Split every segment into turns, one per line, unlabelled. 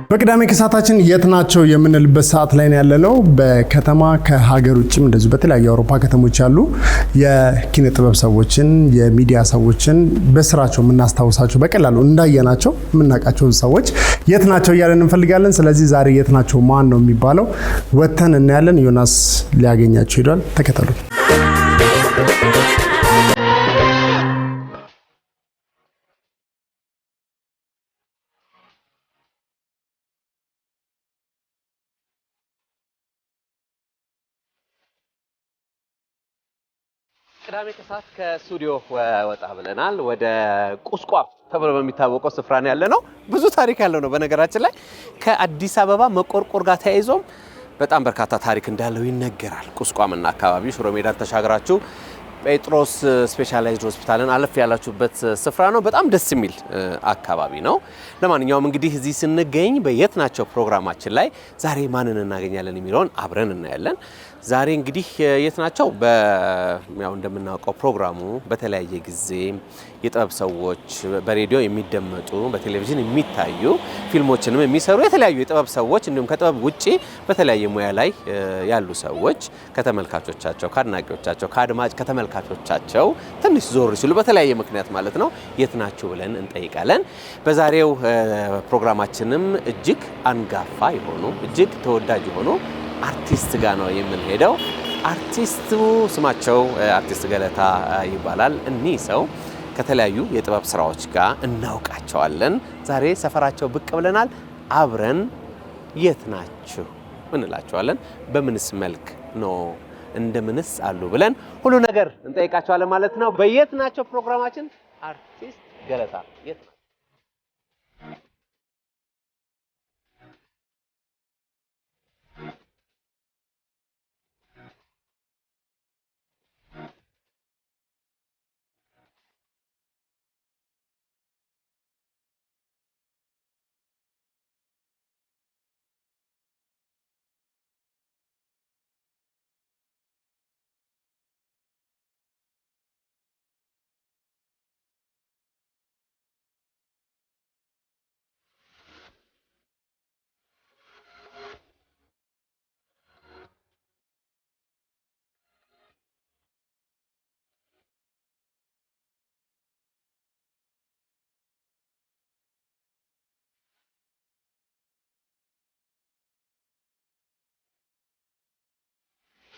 በቅዳሜ ከሳታችን የት ናቸው የምንልበት ሰዓት ላይ ነው ያለነው በከተማ ከሀገር ውጭም እንደዚሁ በተለያዩ አውሮፓ ከተሞች ያሉ የኪነ ጥበብ ሰዎችን የሚዲያ ሰዎችን በስራቸው የምናስታውሳቸው በቀላሉ እንዳየናቸው የምናውቃቸው ሰዎች የት ናቸው እያለን እንፈልጋለን። ስለዚህ ዛሬ የት ናቸው ማን ነው የሚባለው ወተን እናያለን። ዮናስ ሊያገኛቸው ሄዷል። ተከተሉ።
ቅዳሜ ከሰዓት ከስቱዲዮ ወጣ ብለናል። ወደ ቁስቋም ተብሎ በሚታወቀው ስፍራ ነው ያለነው። ብዙ ታሪክ ያለው ነው። በነገራችን ላይ ከአዲስ አበባ መቆርቆር ጋር ተያይዞም በጣም በርካታ ታሪክ እንዳለው ይነገራል። ቁስቋምና አካባቢ ሽሮ ሜዳን ተሻግራችሁ ጴጥሮስ ስፔሻላይዝድ ሆስፒታልን አለፍ ያላችሁበት ስፍራ ነው። በጣም ደስ የሚል አካባቢ ነው። ለማንኛውም እንግዲህ እዚህ ስንገኝ በየት ናቸው ፕሮግራማችን ላይ ዛሬ ማንን እናገኛለን የሚለውን አብረን እናያለን። ዛሬ እንግዲህ የት ናቸው ያው እንደምናውቀው ፕሮግራሙ በተለያየ ጊዜ የጥበብ ሰዎች በሬዲዮ የሚደመጡ በቴሌቪዥን የሚታዩ ፊልሞችንም የሚሰሩ የተለያዩ የጥበብ ሰዎች እንዲሁም ከጥበብ ውጪ በተለያየ ሙያ ላይ ያሉ ሰዎች ከተመልካቾቻቸው ከአድናቂዎቻቸው ከአድማጭ ከተመልካቾቻቸው ትንሽ ዞር ሲሉ በተለያየ ምክንያት ማለት ነው የት ናቸው ብለን እንጠይቃለን። በዛሬው ፕሮግራማችንም እጅግ አንጋፋ የሆኑ እጅግ ተወዳጅ የሆኑ አርቲስት ጋር ነው የምንሄደው። አርቲስቱ ስማቸው አርቲስት ገለታ ይባላል። እኒህ ሰው ከተለያዩ የጥበብ ስራዎች ጋር እናውቃቸዋለን። ዛሬ ሰፈራቸው ብቅ ብለናል። አብረን የት ናችሁ እንላቸዋለን። በምንስ መልክ ነው እንደምንስ አሉ ብለን ሁሉ ነገር እንጠይቃቸዋለን ማለት ነው። በየት ናቸው ፕሮግራማችን አርቲስት ገለታ የት ናቸው?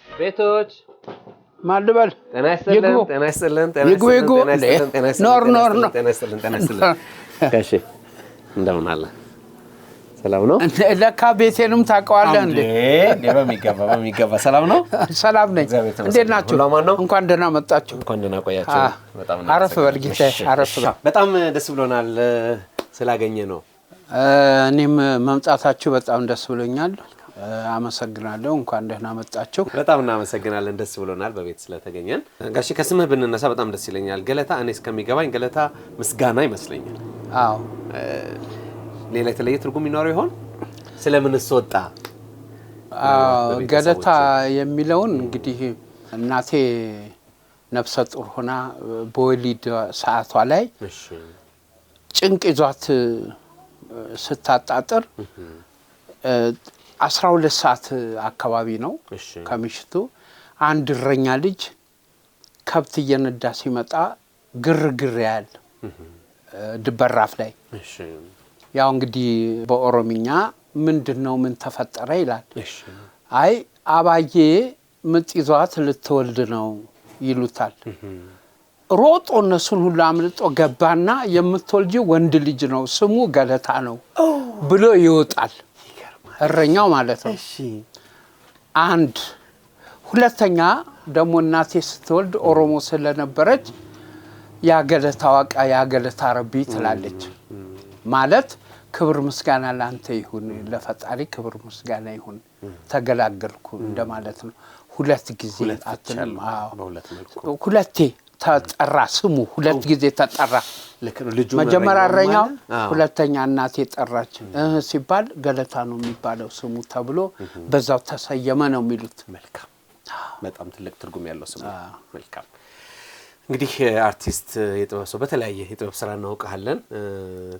ቤቶች
ማልበል
ጤና ይስጥልን እሺ እንደምን አለ ሰላም ነው
ለካ ቤቴንም ታውቀዋለህ እንዴ
በሚገባ ሰላም ነው
ሰላም ነኝ እንዴት ናችሁ እንኳን ደህና መጣችሁ
እንኳን ደህና ቆያችሁ
በጣም አረፍ በርጊታ አረፍ
በጣም ደስ ብሎናል ስላገኘ ነው
እኔም መምጣታችሁ በጣም ደስ ብሎኛል አመሰግናለሁ እንኳን ደህና መጣችሁ
በጣም እናመሰግናለን ደስ ብሎናል በቤት ስለተገኘን ጋሽ ከስምህ ብንነሳ በጣም ደስ ይለኛል ገለታ እኔ እስከሚገባኝ ገለታ ምስጋና ይመስለኛል
አዎ
ሌላ የተለየ ትርጉም ይኖረው ይሆን ስለምንስ ወጣ
ገለታ የሚለውን እንግዲህ እናቴ ነፍሰ ጡር ሆና በወሊድ ሰዓቷ ላይ ጭንቅ ይዟት ስታጣጥር 12 ሰዓት አካባቢ ነው ከምሽቱ አንድ እረኛ ልጅ ከብት እየነዳ ሲመጣ ግርግር ያለ ድበራፍ ላይ ያው እንግዲህ በኦሮሚኛ ምንድነው ምን ተፈጠረ ይላል አይ አባዬ ምጥ ይዟት ልትወልድ ነው ይሉታል ሮጦ እነሱን ሁሉ አምልጦ ገባና የምትወልጂው ወንድ ልጅ ነው ስሙ ገለታ ነው ብሎ ይወጣል እረኛው ማለት ነው አንድ ሁለተኛ ደሞ እናቴ ስትወልድ ኦሮሞ ስለነበረች ያ ገለታ ዋቃ ያ ገለታ ረቢ ትላለች ማለት ክብር ምስጋና ላንተ ይሁን ለፈጣሪ ክብር ምስጋና ይሁን ተገላገልኩ እንደማለት ነው ሁለት ጊዜ አትልም ሁለቴ ተጠራ ስሙ ሁለት ጊዜ ተጠራ መጀመሪያ አረኛው ሁለተኛ እናቴ ጠራች ሲባል ገለታ ነው የሚባለው ስሙ ተብሎ በዛው ተሰየመ ነው የሚሉት
መልካም በጣም ትልቅ ትርጉም ያለው ስሙ መልካም እንግዲህ አርቲስት የጥበብ ሰው በተለያየ የጥበብ ስራ እናውቃለን።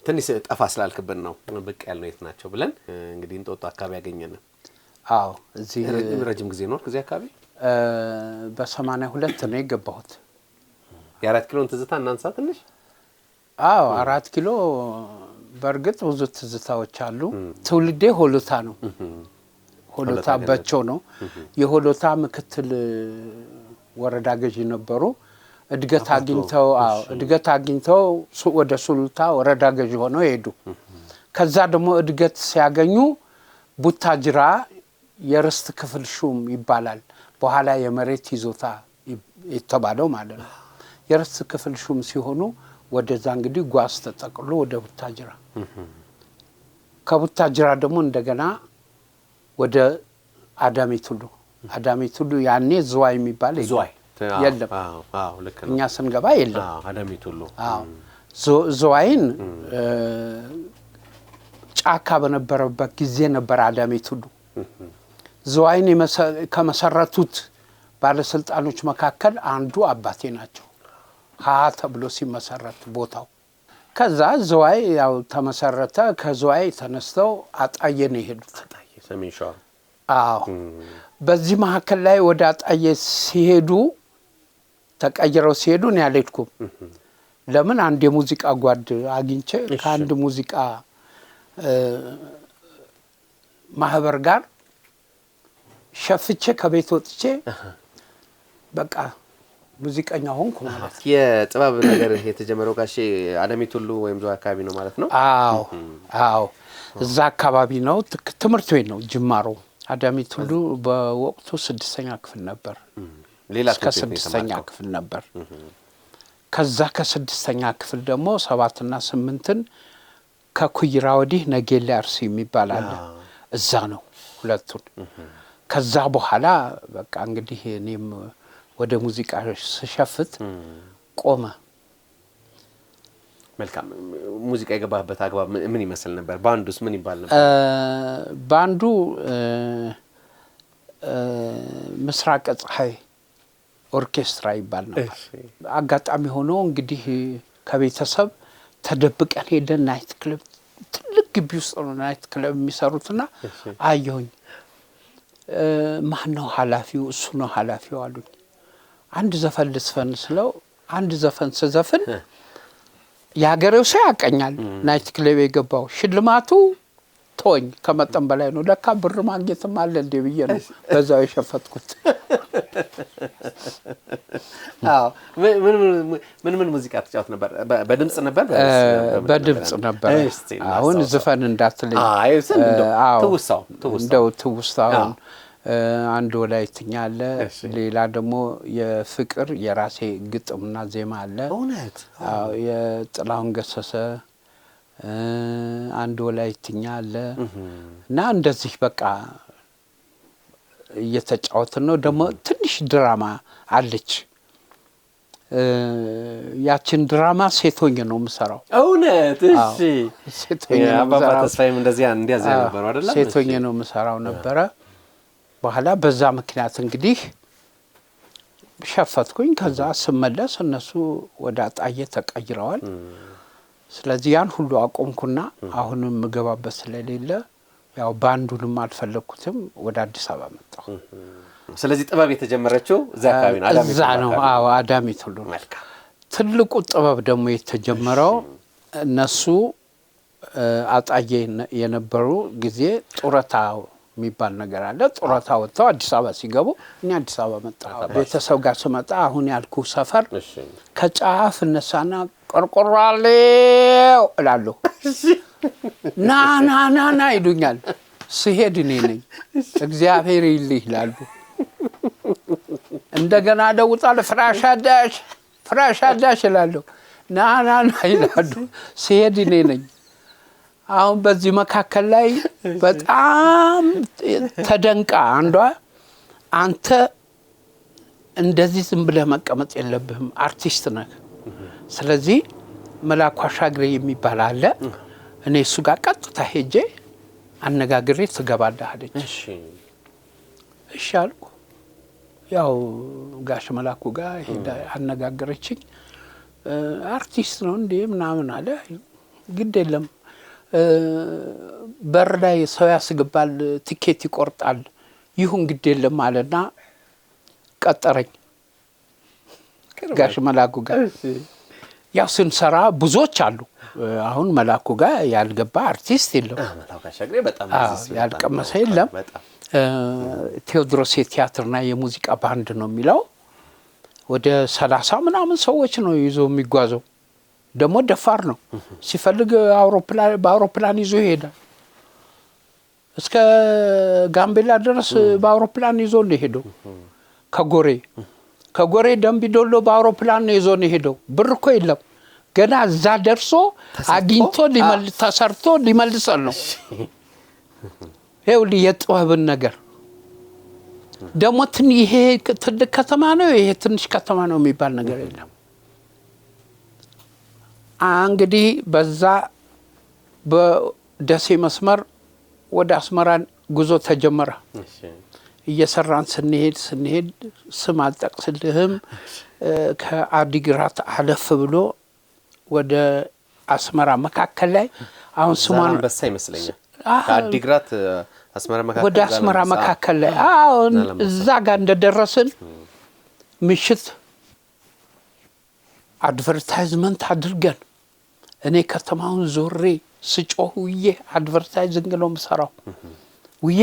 ትንሽ ጠፋ ስላልክብን ነው ብቅ ያልነው የት ናቸው ብለን እንግዲህ እንጦጦ አካባቢ ያገኘን።
አዎ እዚህ
ረጅም ጊዜ ነው ከዚህ አካባቢ
በ82 ነው የገባሁት።
የ4 ኪሎን ትዝታ እናንሳ ትንሽ።
አዎ 4 ኪሎ በርግጥ ብዙ ትዝታዎች አሉ። ትውልዴ ሆሎታ ነው። ሆሎታ በቾ ነው። የሆሎታ ምክትል ወረዳ ገዢ ነበሩ። እድገት አግኝተው ወደ ሱሉልታ ወረዳ ገዢ ሆነው ሄዱ። ከዛ ደግሞ እድገት ሲያገኙ ቡታጅራ የርስት ክፍል ሹም ይባላል። በኋላ የመሬት ይዞታ የተባለው ማለት ነው። የርስት ክፍል ሹም ሲሆኑ ወደዛ እንግዲህ ጓዝ ተጠቅሎ ወደ ቡታጅራ፣ ከቡታጅራ ደግሞ እንደገና ወደ አዳሜ ቱሉ ያኔ ዝዋይ የሚባል የለም። እኛ ስንገባ የለም
አዳሜ ቱሉ።
ዝዋይን ጫካ በነበረበት ጊዜ ነበር አዳሜ ቱሉ። ዝዋይን ከመሰረቱት ባለስልጣኖች መካከል አንዱ አባቴ ናቸው። ተብሎ ሲመሰረት ቦታው ከዛ ዝዋይ ያው ተመሰረተ። ከዝዋይ ተነስተው አጣዬ ነው የሄዱት።
ሰሜን ሸዋ።
በዚህ መካከል ላይ ወደ አጣዬ ሲሄዱ ተቀይረው ሲሄዱ ነው ያልሄድኩም። ለምን አንድ የሙዚቃ ጓድ አግኝቼ ከአንድ ሙዚቃ ማህበር ጋር ሸፍቼ ከቤት ወጥቼ በቃ ሙዚቀኛ ሆንኩ ማለት ነው።
የጥበብ ነገር የተጀመረው ጋሼ አዳሜ ቱሉ ወይም ዝዋይ አካባቢ ነው ማለት ነው?
አዎ እዛ አካባቢ ነው። ትምህርት ቤት ነው ጅማሮ። አዳሜ ቱሉ በወቅቱ 6ኛ ክፍል ነበር።
ሌላ
እስከ 6ኛ ክፍል ነበር። ከዛ ከ6ኛ ክፍል ደግሞ 7 እና 8ን ከኩይራ ወዲህ ነጌሌ አርሲ የሚባል አለ። እዛ ነው ሁለቱን። ከዛ በኋላ በቃ እንግዲህ እኔም ወደ ሙዚቃ ስሸፍት ቆመ።
መልካም። ሙዚቃ የገባህበት አግባብ ምን ይመስል ነበር? ባንዱስ ምን ይባል ነበር?
ባንዱ ምስራቅ ፀሐይ ኦርኬስትራ ይባል ነበር። አጋጣሚ ሆኖ እንግዲህ ከቤተሰብ ተደብቀን ሄደን ናይት ክለብ፣ ትልቅ ግቢ ውስጥ ነው ናይት ክለብ የሚሰሩትና አየሁኝ። ማን ነው ኃላፊው? እሱ ነው ኃላፊው አሉኝ። አንድ ዘፈን ልስፈን ስለው አንድ ዘፈን ስዘፍን ያገሬው ሰው ያቀኛል። ናይት ክለብ የገባው ሽልማቱ ቶኝ ከመጠን በላይ ነው። ለካ ብር ማግኘትም አለ እንደ ብዬ ነው በዛው የሸፈትኩት።
ምን ሙዚቃ ተጫወት ነበር? በድምጽ ነበር?
በድምጽ ነበር። አሁን ዘፈን እንዳትለኝ። ትውስታው አንድ ወላይትኛ አለ። ሌላ ደግሞ የፍቅር የራሴ ግጥምና ዜማ አለ። የጥላሁን ገሰሰ አንድ ወላይትኛ አለ። እና እንደዚህ በቃ እየተጫወትን ነው። ደግሞ ትንሽ ድራማ አለች። ያችን ድራማ ሴቶኝ ነው የምሰራው።
እውነት? እሺ። ሴቶኝ ነው አባባ ተስፋዬም እንደዚያ ነበር አይደል?
ሴቶኝ ነው የምሰራው ነበረ። በኋላ በዛ ምክንያት እንግዲህ ሸፈትኩኝ። ከዛ ስመለስ እነሱ ወደ አጣዬ ተቀይረዋል። ስለዚህ ያን ሁሉ አቆምኩና አሁንም ምገባበት ስለሌለ ያው ባንዱንም አልፈለኩትም፣ ወደ አዲስ አበባ መጣሁ።
ስለዚህ ጥበብ የተጀመረችው እዛ አካባቢ ነው?
እዛ ነው። አዳሜ ቱሉ። ትልቁ ጥበብ ደግሞ የተጀመረው እነሱ አጣዬ የነበሩ ጊዜ ጡረታ የሚባል ነገር አለ። ጡረታ ወጥተው አዲስ አበባ ሲገቡ እኔ አዲስ አበባ መጣሁ። ቤተሰብ ጋር ስመጣ አሁን ያልኩ ሰፈር ከጫፍ እነሳና ቆርቆራሌው እላለሁ። ና ይሉኛል። ስሄድ እኔ ነኝ። እግዚአብሔር ይልህ ይላሉ። እንደገና ደውጣል። ፍራሽ አዳሽ እላለሁ። ና ይላሉ። ስሄድ እኔ ነኝ። አሁን በዚህ መካከል ላይ በጣም ተደንቃ አንዷ አንተ እንደዚህ ዝም ብለህ መቀመጥ የለብህም፣ አርቲስት ነህ። ስለዚህ መላኩ አሻግሬ የሚባል አለ። እኔ እሱ ጋር ቀጥታ ሄጄ አነጋግሬ ትገባለህ አለች። እሺ አልኩ። ያው ጋሽ መላኩ ጋር ሄዳ አነጋገረችኝ። አርቲስት ነው እንዴ ምናምን አለ። ግድ የለም በር ላይ ሰው ያስገባል፣ ቲኬት ይቆርጣል፣ ይሁን ግድ የለም አለና ቀጠረኝ ጋሽ መላኩ ጋር። ያው ስንሰራ ብዙዎች አሉ። አሁን መላኩ ጋር ያልገባ አርቲስት የለም፣ ያልቀመሰ የለም። ቴዎድሮስ የቲያትርና የሙዚቃ ባንድ ነው የሚለው። ወደ 30 ምናምን ሰዎች ነው ይዞ የሚጓዘው። ደግሞ ደፋር ነው። ሲፈልግ በአውሮፕላን ይዞ ይሄዳል። እስከ ጋምቤላ ድረስ በአውሮፕላን ይዞ ነው ሄደው። ከጎሬ ደምቢዶሎ በአውሮፕላን ነው ይዞ ነው ሄደው። ብር እኮ የለም ገና እዛ ደርሶ አግኝቶ ተሰርቶ ሊመልሰን ነው። ይኸውልህ የጥበብን ነገር ደግሞ ይሄ ትልቅ ከተማ ነው ይሄ ትንሽ ከተማ ነው የሚባል ነገር የለም። እንግዲህ በዛ በደሴ መስመር ወደ አስመራን ጉዞ ተጀመረ። እየሰራን ስንሄድ ስም አልጠቅስልህም ከአዲግራት አለፍ ብሎ ወደ አስመራ መካከል ላይ አሁን ስሟን
በሳ ይመስለኛል ከአዲግራት አስመራ መካከል
ወደ አስመራ መካከል ላይ አሁን እዛ ጋር እንደደረስን ምሽት አድቨርታይዝመንት አድርገን እኔ ከተማውን ዞሬ ስጮህ ውዬ አድቨርታይዚንግ ነው የምሰራው ውዬ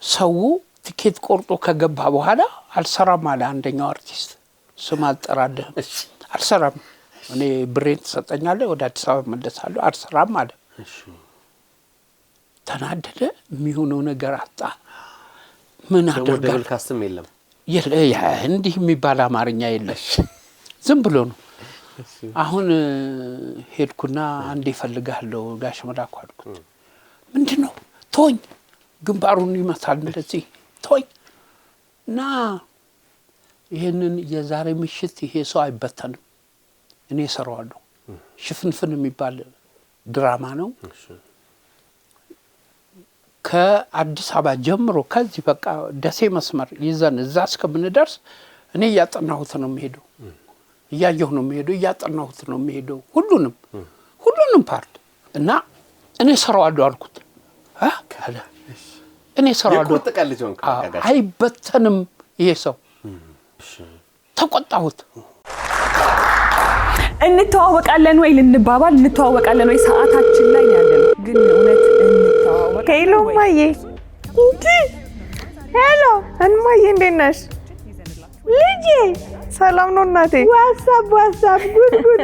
ሰው ቲኬት ቆርጦ ከገባ በኋላ አልሰራም አለ አንደኛው አርቲስት። ስም አልጠራልህም አልሰራም፣ እኔ ብሬን ትሰጠኛለህ ወደ አዲስ አበባ መለሳለሁ አልሰራም አለ። ተናደደ። የሚሆነው ነገር አጣ። ምን አደረገ?
ደብል ካስትም የለም
እንዲህ የሚባል አማርኛ የለም፣ ዝም ብሎ ነው። አሁን ሄድኩና አንዴ እፈልግሃለሁ ጋሽ መላኩ አልኩት። ምንድነው? ተወኝ፣ ግንባሩን ይመታል እንደዚህ ተወኝ እና ይሄንን የዛሬ ምሽት ይሄ ሰው አይበተንም፣ እኔ እሰራዋለሁ። ሽፍንፍን የሚባል ድራማ ነው። ከአዲስ አበባ ጀምሮ ከዚህ በቃ ደሴ መስመር ይዘን እዛ እስከምንደርስ እኔ እያጠናሁት ነው የምሄደው፣ እያየሁ ነው የምሄደው፣ እያጠናሁት ነው የምሄደው ሁሉንም ፓርት እና እኔ እሰራዋለሁ አልኩት። ካለ እኔ እሰራዋለሁ አይበተንም ይሄ ሰው። ተቆጣሁት።
እንተዋወቃለን ወይ ልንባባል እንተዋወቃለን ወይ ሰዓታችን ላይ ያለነው ግን እውነት እንተዋወቅ።
ሄሎ ማዬ፣ ሄሎ እንማዬ፣ እንዴት ነሽ ልጄ? ሰላም ነው እናቴ? ዋትስአፕ ጉድ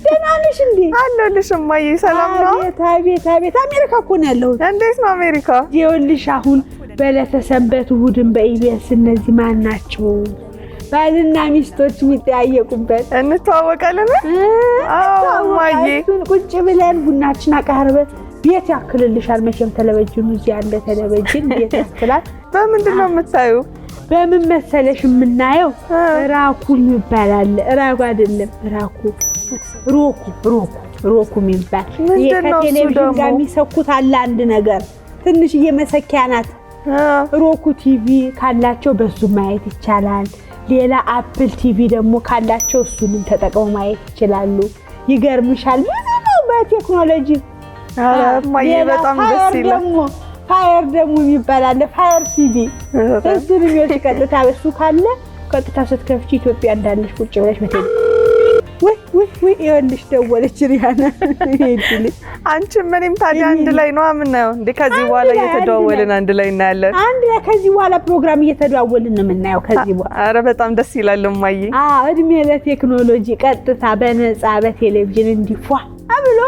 ደህና ነሽ እንዴ? አለሁልሽ እማዬ። ሰላም ነው?
አቤት አሜሪካ እኮ ነው ያለሁት።
እንዴት ነው አሜሪካ?
ይኸውልሽ አሁን በለተሰንበት እሑድን በኢቢኤስ እነዚህ ማን ናቸው ባልና ሚስቶች የሚጠያየቁበት
እንተዋወቃለን? አዎ እማዬ።
ቁጭ ብለን ቡናችን አቀርበን ቤት ያክልልሻል። መቼም ቴሌቪዥኑ እዚህ ያለ ቴሌቪዥን ቤት ያክላል።
በምንድን ነው የምታዩ?
በምን መሰለሽ የምናየው ራኩ ይባላል። ራኩ አይደለም ራኩ ሮኩ የሚባል የቴሌቪዥን ጋር የሚሰኩት አለ አንድ ነገር ትንሽዬ መሰኪያ ናት። ሮኩ ቲቪ ካላቸው በሱ ማየት ይቻላል። ሌላ አፕል ቲቪ ደግሞ ካላቸው እሱንም ተጠቅመው ማየት ይችላሉ። ይገርምሻል ብዙ ነው በቴክኖሎጂ።
እማዬ በጣም ደስ ይላል።
ፋየር ደግሞ የሚባል አለ ፋየር ቲቪ። እሱን የሚወጥ ቀጥታ በሱ ካለ ቀጥታ ስትከፍቺ ኢትዮጵያ እንዳለሽ ቁጭ ብለሽ መተኝ ወይ ይኸውልሽ ደወለች ሪያና።
አንቺ ምንም ታዲያ አንድ ላይ ነው የምናየው እንዴ? ከዚህ በኋላ እየተደዋወልን አንድ ላይ እናያለን።
አንድ ላይ ከዚህ በኋላ ፕሮግራም እየተደዋወልን ነው የምናየው ከዚህ በኋላ።
አረ በጣም ደስ ይላል እማዬ።
እድሜ ለቴክኖሎጂ ቀጥታ በነፃ በቴሌቪዥን እንዲፏ ብሎ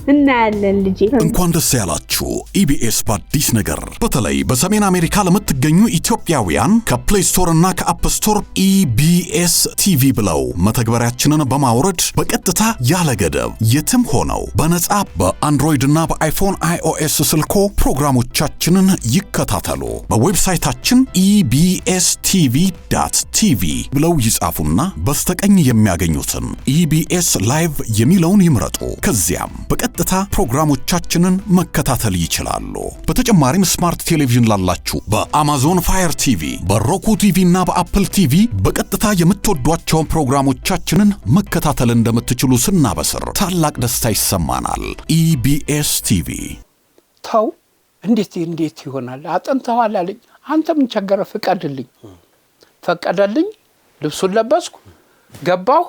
እናያለን ልጄ።
እንኳን ደስ ያላችሁ ኢቢኤስ በአዲስ ነገር። በተለይ በሰሜን አሜሪካ ለምትገኙ ኢትዮጵያውያን ከፕሌይ ስቶር እና ከአፕ ስቶር ኢቢኤስ ቲቪ ብለው መተግበሪያችንን በማውረድ በቀጥታ ያለ ገደብ የትም ሆነው በነፃ በአንድሮይድ እና በአይፎን iOS ስልኮ ፕሮግራሞቻችንን ይከታተሉ። በዌብሳይታችን ebstv.tv ብለው ይጻፉና በስተቀኝ የሚያገኙትን ኢቢኤስ ላይቭ የሚለውን ይምረጡ። ከዚያም በቀጥታ ፕሮግራሞቻችንን መከታተል ይችላሉ። በተጨማሪም ስማርት ቴሌቪዥን ላላችሁ በአማዞን ፋየር ቲቪ፣ በሮኩ ቲቪ እና በአፕል ቲቪ በቀጥታ የምትወዷቸውን ፕሮግራሞቻችንን መከታተል እንደምትችሉ ስናበስር ታላቅ ደስታ ይሰማናል። ኢቢኤስ ቲቪ።
ተው እንዴት ይሆናል? አጥንተዋል አለኝ። አንተ ምን ቸገረ? ፍቀድልኝ። ፈቀደልኝ። ልብሱን ለበስኩ፣ ገባሁ።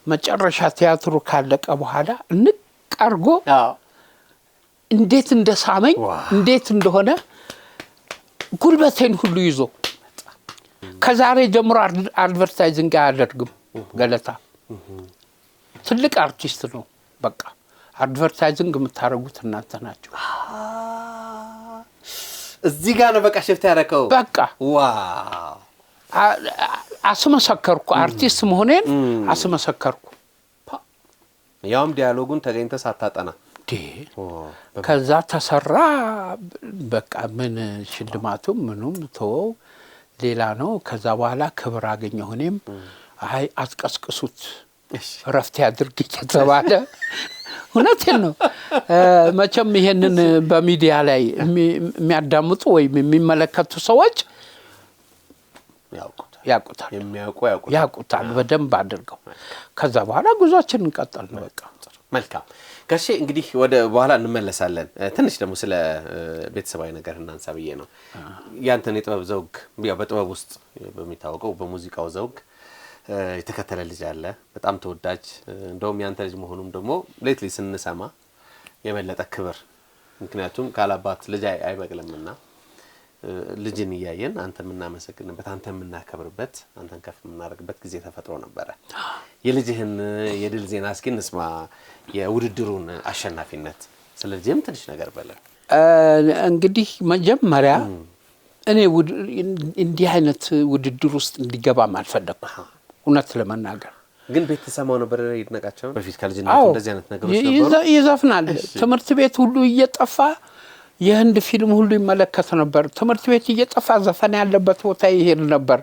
መጨረሻ ቲያትሩ ካለቀ በኋላ እንቀርጎ እንዴት እንደሳመኝ እንዴት እንደሆነ ጉልበቴን ሁሉ ይዞ ከዛሬ ጀምሮ አድቨርታይዚንግ አያደርግም ገለታ። ትልቅ አርቲስት ነው። በቃ አድቨርታይዚንግ የምታረጉት እናንተ ናችሁ።
እዚህ ጋር ነው በቃ ሽፍት ያደረከው።
በቃ ዋው አስመሰከርኩ። አርቲስት መሆኔን አስመሰከርኩ።
ያውም ዲያሎጉን ተገኝተ ሳታጠና
ከዛ ተሰራ። በቃ ምን ሽልማቱም ምኑም ተወው ሌላ ነው። ከዛ በኋላ ክብር አገኘሁ። እኔም አይ አስቀስቅሱት ረፍት ያድርግ ተባለ። እውነቴን ነው። መቼም ይሄንን በሚዲያ ላይ የሚያዳምጡ ወይም የሚመለከቱ ሰዎች ያውቁታል በደንብ አድርገው። ከዛ በኋላ ጉዟችን እንቀጥል። በቃ
መልካም ጋሼ፣ እንግዲህ ወደ በኋላ እንመለሳለን። ትንሽ ደግሞ ስለ ቤተሰባዊ ነገር እናንሳ ብዬ ነው። ያንተን የጥበብ ዘውግ ያው በጥበብ ውስጥ በሚታወቀው በሙዚቃው ዘውግ የተከተለ ልጅ አለ፣ በጣም ተወዳጅ። እንደውም ያንተ ልጅ መሆኑም ደግሞ ሌትሊ ስንሰማ የበለጠ ክብር፣ ምክንያቱም ካላባት ልጅ አይበቅልምና ልጅን እያየን አንተ የምናመሰግንበት፣ አንተ የምናከብርበት፣ አንተን ከፍ የምናደርግበት ጊዜ ተፈጥሮ ነበረ። የልጅህን የድል ዜና እስኪ እንስማ፣ የውድድሩን አሸናፊነት። ስለዚህም ትንሽ ነገር በለን።
እንግዲህ መጀመሪያ እኔ እንዲህ አይነት ውድድር ውስጥ እንዲገባም አልፈለኩም እውነት ለመናገር።
ግን ቤት ተሰማው ነበር ይድነቃቸው በፊት ከልጅነቱ እንደዚህ አይነት ነገሮች ነበሩ።
ይዘፍናል። ትምህርት ቤት ሁሉ እየጠፋ የህንድ ፊልም ሁሉ ይመለከት ነበር። ትምህርት ቤት እየጠፋ ዘፈን ያለበት ቦታ ይሄድ ነበር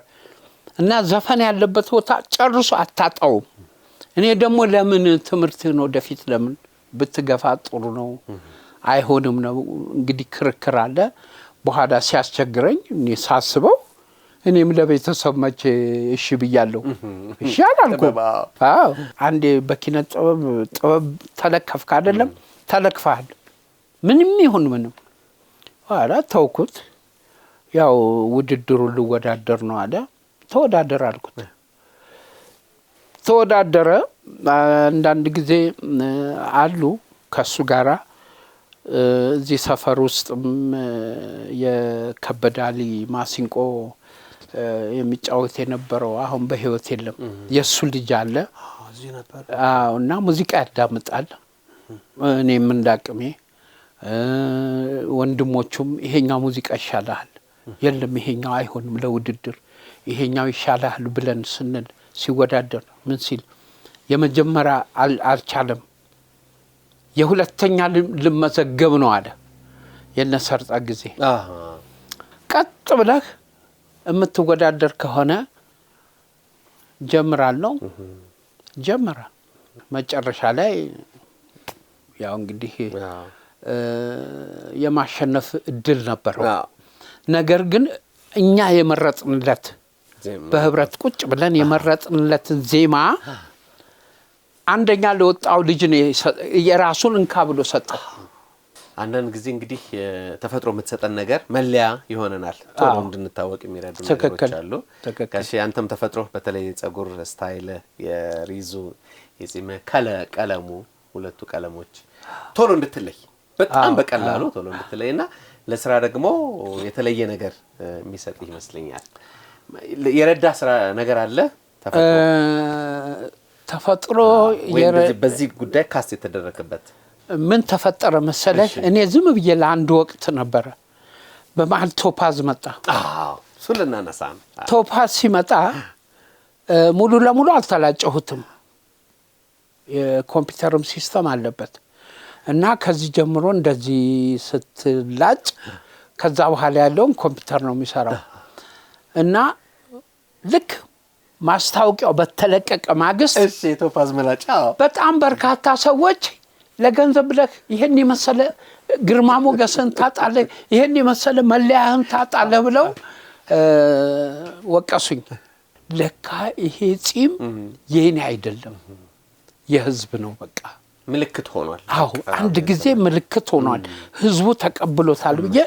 እና ዘፈን ያለበት ቦታ ጨርሶ አታጣውም። እኔ ደግሞ ለምን ትምህርትን ወደፊት ለምን ብትገፋ ጥሩ ነው አይሆንም ነው እንግዲህ ክርክር አለ። በኋላ ሲያስቸግረኝ እኔ ሳስበው እኔም ለቤተሰብ መቼ እሺ ብያለሁ። እሺ አላልኩም። አዎ አንዴ በኪነ ጥበብ ተለከፍክ አይደለም ተለክፋል። ምንም ይሁን ምንም ኋላ ተውኩት። ያው ውድድሩን ልወዳደር ነው አለ። ተወዳደር አልኩት። ተወዳደረ። አንዳንድ ጊዜ አሉ ከሱ ጋራ እዚህ ሰፈር ውስጥ የከበዳሊ ማሲንቆ የሚጫወት የነበረው አሁን በህይወት የለም። የሱ ልጅ አለ
እዚህ ነበር።
አዎ እና ሙዚቃ ያዳምጣል። እኔም እንዳቅሜ ወንድሞቹም ይሄኛው ሙዚቃ ይሻላል፣ የለም ይሄኛው አይሆንም ለውድድር ይሄኛው ይሻላል ብለን ስንል ሲወዳደር ምን ሲል የመጀመሪያ አልቻለም፣ የሁለተኛ ልመዘገብ ነው አለ። የነሰርጣ ጊዜ ቀጥ ብለህ የምትወዳደር ከሆነ ጀምራለሁ ጀመረ። መጨረሻ ላይ ያው እንግዲህ የማሸነፍ እድል ነበረው። ነገር ግን እኛ የመረጥንለት በህብረት ቁጭ ብለን የመረጥንለትን ዜማ አንደኛ ለወጣው ልጅ ነው የራሱን እንካ ብሎ ሰጠ።
አንዳንድ ጊዜ እንግዲህ ተፈጥሮ የምትሰጠን ነገር መለያ ይሆነናል፣ ቶሎ እንድንታወቅ የሚረዱ ነገሮች አሉ። ካሽ አንተም ተፈጥሮ በተለይ ጸጉር ስታይል፣ የሪዙ የጺም ቀለሙ ሁለቱ ቀለሞች ቶሎ እንድትለይ በጣም በቀላሉ ቶሎ እንድትለይና ለስራ ደግሞ የተለየ ነገር የሚሰጥ ይመስለኛል። የረዳ ስራ ነገር አለ ተፈጥሮ በዚህ ጉዳይ ካስት የተደረገበት
ምን ተፈጠረ መሰለህ? እኔ ዝም ብዬ ለአንድ ወቅት ነበረ በመሃል ቶፓዝ መጣ።
ሱልናነሳ
ቶፓዝ ሲመጣ ሙሉ ለሙሉ አልተላጨሁትም። የኮምፒውተርም ሲስተም አለበት እና ከዚህ ጀምሮ እንደዚህ ስትላጭ ከዛ በኋላ ያለውን ኮምፒውተር ነው የሚሰራው እና ልክ ማስታወቂያው በተለቀቀ ማግስት
ቶፓዝ መላጫ
በጣም በርካታ ሰዎች ለገንዘብ ብለህ ይሄን የመሰለ ግርማ ሞገስን ታጣለህ፣ ይሄን የመሰለ መለያህን ታጣለህ ብለው ወቀሱኝ። ለካ ይሄ ጺም የኔ አይደለም የህዝብ ነው፣ በቃ
ምልክት ሆኗል።
አዎ አንድ ጊዜ ምልክት ሆኗል፣ ህዝቡ ተቀብሎታል ብዬ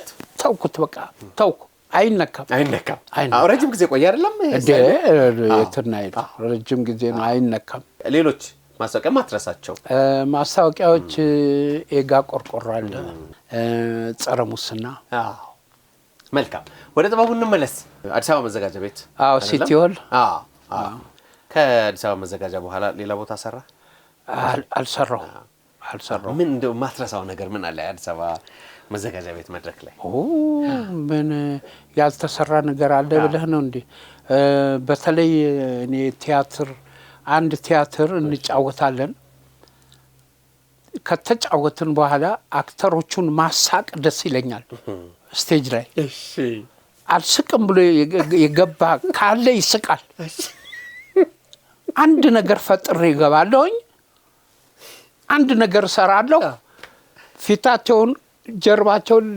ተውኩት። በቃ ተውኩ። አይነካም።
ረጅም ጊዜ ቆየ አይደለም
እንዴ? የትና ረጅም ጊዜ ነው። አይነካም።
ሌሎች ማስታወቂያ ማትረሳቸው
ማስታወቂያዎች ኤጋ ቆርቆሮ አለ፣ ጸረ ሙስና።
መልካም። ወደ ጥበቡ እንመለስ። አዲስ አበባ መዘጋጃ ቤት
ሲቲ ሆል።
ከአዲስ አበባ መዘጋጃ በኋላ ሌላ ቦታ ሰራ?
አልሰራው።
ምን እንደው ማትረሳው ነገር ምን አለ አዲስ አበባ መዘጋጃ ቤት መድረክ ላይ?
ምን ያልተሰራ ነገር አለ ብለህ ነው እንዴ? በተለይ እኔ አንድ ቲያትር እንጫወታለን። ከተጫወትን በኋላ አክተሮቹን ማሳቅ ደስ ይለኛል። ስቴጅ ላይ አልስቅም ብሎ የገባ ካለ ይስቃል። አንድ ነገር ፈጥሬ ይገባለሁኝ፣ አንድ ነገር እሰራለሁ። ፊታቸውን ጀርባቸውን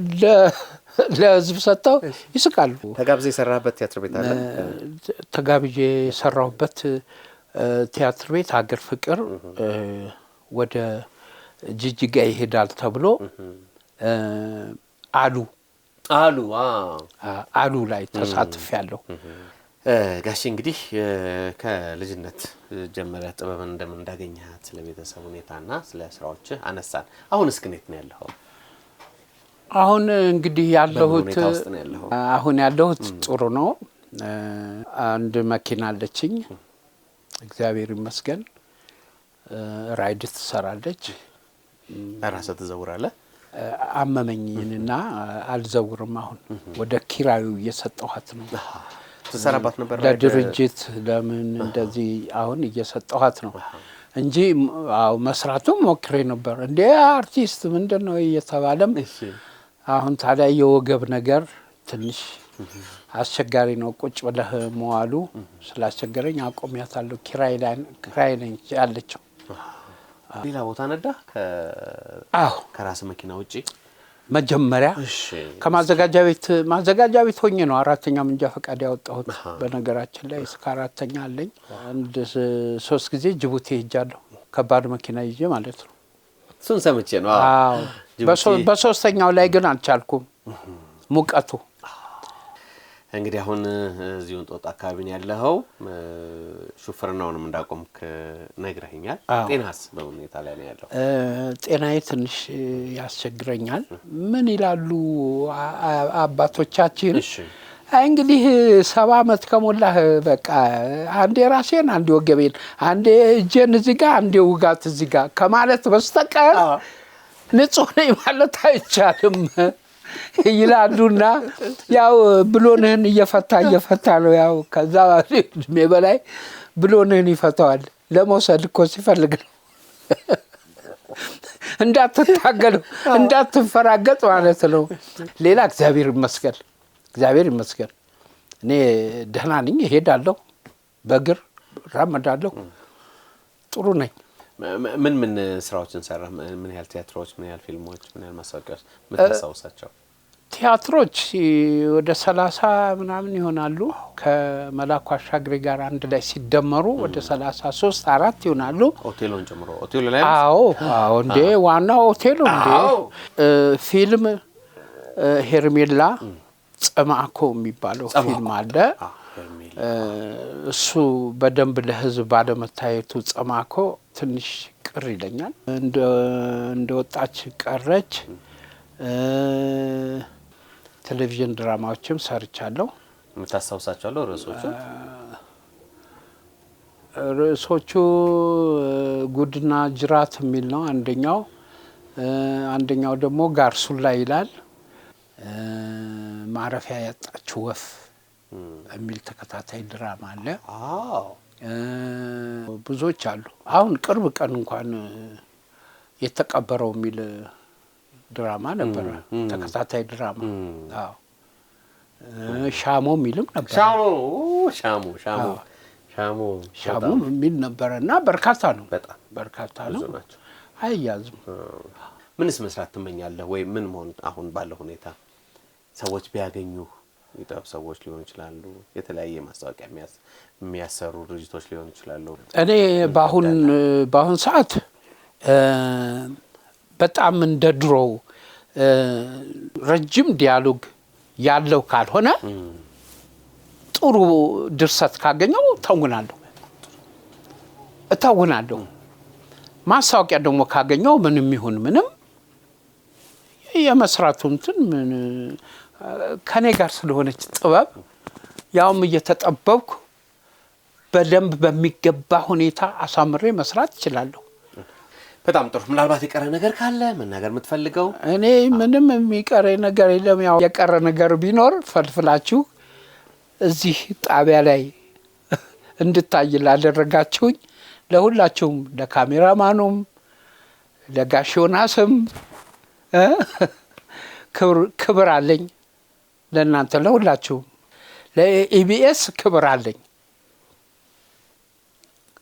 ለህዝብ ሰጥተው ይስቃሉ።
ተጋብዘህ የሰራህበት ቲያትር ቤት አለ?
ተጋብዤ የሰራሁበት ቲያትር ቤት ሀገር ፍቅር ወደ ጅጅጋ ይሄዳል ተብሎ አሉ ላይ ተሳትፌያለሁ።
ጋሼ እንግዲህ ከልጅነት ጀምረህ ጥበብን እንደምን እንዳገኘሃት ስለ ቤተሰብ ሁኔታና ስለ ስራዎች አነሳን። አሁን እስኪ እንዴት ነው ያለኸው?
አሁን እንግዲህ ያለሁት ጥሩ ነው። አንድ መኪና አለችኝ፣ እግዚአብሔር ይመስገን። ራይድ ትሰራለች።
ራስህ ትዘውራለህ?
አመመኝና አልዘውርም። አሁን ወደ ኪራዩ እየሰጠኋት ነው።
ትሰራባት ነበር?
ለድርጅት ለምን እንደዚህ አሁን እየሰጠኋት ነው እንጂ መስራቱም ሞክሬ ነበር። እንደ አርቲስት ምንድነው እየተባለም አሁን ታዲያ የወገብ ነገር ትንሽ አስቸጋሪ ነው። ቁጭ ብለህ መዋሉ ስላስቸገረኝ አቆሚያታለሁ። ኪራይ ነኝ ያለችው።
ሌላ ቦታ ነዳ? ከራስ መኪና ውጪ
መጀመሪያ ከማዘጋጃ ቤት ሆኜ ነው 4ኛ መንጃ ፈቃድ ያወጣሁት። በነገራችን ላይ እስከ 4ኛ አለኝ። አንድ 3 ጊዜ ጅቡቲ ሄጃለሁ፣ ከባድ መኪና ይዤ ማለት ነው።
እሱን ሰምቼ ነው።
በሶስተኛው ላይ ግን አልቻልኩም፣ ሙቀቱ።
እንግዲህ አሁን እዚሁ እንጦጦ አካባቢ ነው ያለኸው። ሹፍርናውንም እንዳቆምክ ነግረኸኛል። ጤናስ በምን ሁኔታ ላይ ነው ያለው?
ጤናዬ ትንሽ ያስቸግረኛል። ምን ይላሉ አባቶቻችን? እንግዲህ 70 ዓመት ከሞላህ በቃ አንዴ ራሴን፣ አንዴ ወገቤን፣ አንዴ እጄን እዚህ ጋር፣ አንዴ ውጋት እዚህ ጋር ከማለት በስተቀር ንጹህ ነኝ ማለት አይቻልም ይላሉና ያው ብሎንህን እየፈታ ነው። ያው ከዛ እድሜ በላይ ብሎንህን ይፈታዋል። ለመውሰድ እኮ ሲፈልግ ነው። እንዳትታገሉ እንዳትፈራገጥ ማለት ነው። ሌላ እግዚአብሔር ይመስገን እኔ ደህና ነኝ። እሄዳለሁ፣ በእግር እራመዳለሁ፣ ጥሩ ነኝ።
ምን ስራዎችን ሰራ? ምን ያህል ቲያትሮች፣ ምን ያህል ፊልሞች፣ ምን ያህል ማስታወቂያዎች የምታስታውሳቸው?
ቲያትሮች ወደ 30 ምናምን ይሆናሉ። ከመላኩ አሻግሬ ጋር አንድ ላይ ሲደመሩ ወደ 33-4 ይሆናሉ።
ሆቴሉን ጨምሮ ሆቴሉ ላይ?
አዎ እንዴ ዋናው ሆቴሉ እንዴ። ፊልም ሄርሜላ ጸማኮ የሚባለው ፊልም አለ። እሱ በደንብ ለህዝብ ባለመታየቱ ጸማኮ ትንሽ ቅር ይለኛል። እንደወጣች ቀረች። ቴሌቪዥን ድራማዎችም ሰርቻለሁ።
የምታስታውሳቸው አሉ
ርዕሶቹ? ጉድና ጅራት የሚል ነው አንደኛው ደግሞ ጋርሱላ ይላል። ማረፊያ ያጣችው ወፍ የሚል ተከታታይ ድራማ አለ። ብዙዎች አሉ። አሁን ቅርብ ቀን እንኳን የተቀበረው የሚል ድራማ ነበረ፣ ተከታታይ ድራማ። ሻሞ የሚልም ነበር። ሻሞ የሚል ነበረ እና በርካታ ነው። አይያዝም።
ምንስ መስራት ትመኛለህ ወይ ምን መሆን አሁን ባለው ሁኔታ ሰዎች ቢያገኙ የጥበብ ሰዎች ሊሆኑ ይችላሉ የተለያየ ማስታወቂያ የሚያሰሩ ድርጅቶች ሊሆኑ ይችላሉ
እኔ በአሁን ሰዓት በጣም እንደ ድሮው ረጅም ዲያሎግ ያለው ካልሆነ ጥሩ ድርሰት ካገኘው እተውናለሁ ማስታወቂያ ደግሞ ካገኘው ምንም ይሁን ምንም የመስራቱ እንትን ከኔ ጋር ስለሆነች ጥበብ ያውም እየተጠበብኩ በደንብ በሚገባ ሁኔታ አሳምሬ መስራት እችላለሁ።
በጣም ጥሩ። ምናልባት የቀረ ነገር ካለ መናገር የምትፈልገው?
እኔ ምንም የሚቀረ ነገር የለም። ያው የቀረ ነገር ቢኖር ፈልፍላችሁ እዚህ ጣቢያ ላይ እንድታይ ላደረጋችሁኝ ለሁላችሁም ለካሜራማኑም ለጋሽ ዮናስም ክብር አለኝ። ለእናንተ ለሁላችሁም ለኢቢኤስ ክብር አለኝ።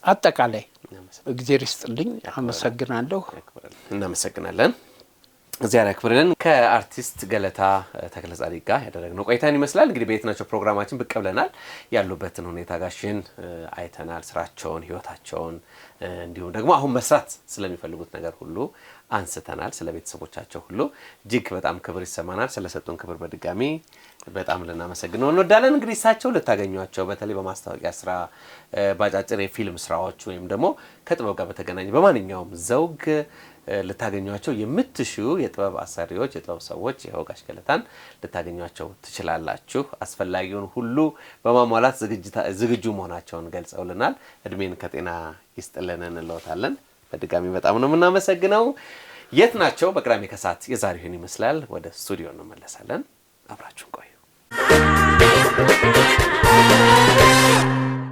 አጠቃላይ እግዚአብሔር ይስጥልኝ። አመሰግናለሁ።
እናመሰግናለን። እግዚአብሔር ያክብርልን። ከአርቲስት ገለታ ተክለጻዲቅ ጋር ያደረግነው ቆይታን ይመስላል። እንግዲህ በየትናቸው ፕሮግራማችን ብቅ ብለናል። ያሉበትን ሁኔታ ጋሽን አይተናል። ስራቸውን፣ ህይወታቸውን እንዲሁም ደግሞ አሁን መስራት ስለሚፈልጉት ነገር ሁሉ አንስተናል። ስለ ቤተሰቦቻቸው ሁሉ እጅግ በጣም ክብር ይሰማናል። ስለሰጡን ክብር በድጋሚ በጣም ልናመሰግነው እንወዳለን። እንግዲህ እሳቸው ልታገኟቸው በተለይ በማስታወቂያ ስራ፣ ባጫጭር የፊልም ስራዎች ወይም ደግሞ ከጥበብ ጋር በተገናኘ በማንኛውም ዘውግ ልታገኟቸው የምትሹ የጥበብ አሰሪዎች፣ የጥበብ ሰዎች ይኸው ጋሽ ገለታን ልታገኟቸው ትችላላችሁ። አስፈላጊውን ሁሉ በማሟላት ዝግጁ መሆናቸውን ገልጸውልናል። እድሜን ከጤና ይስጥልን እንለውታለን። በድጋሚ በጣም ነው የምናመሰግነው። የት ናቸው በቅዳሜ ከሰዓት የዛሬውን ይመስላል። ወደ ስቱዲዮ እንመለሳለን። አብራችሁን ቆዩ።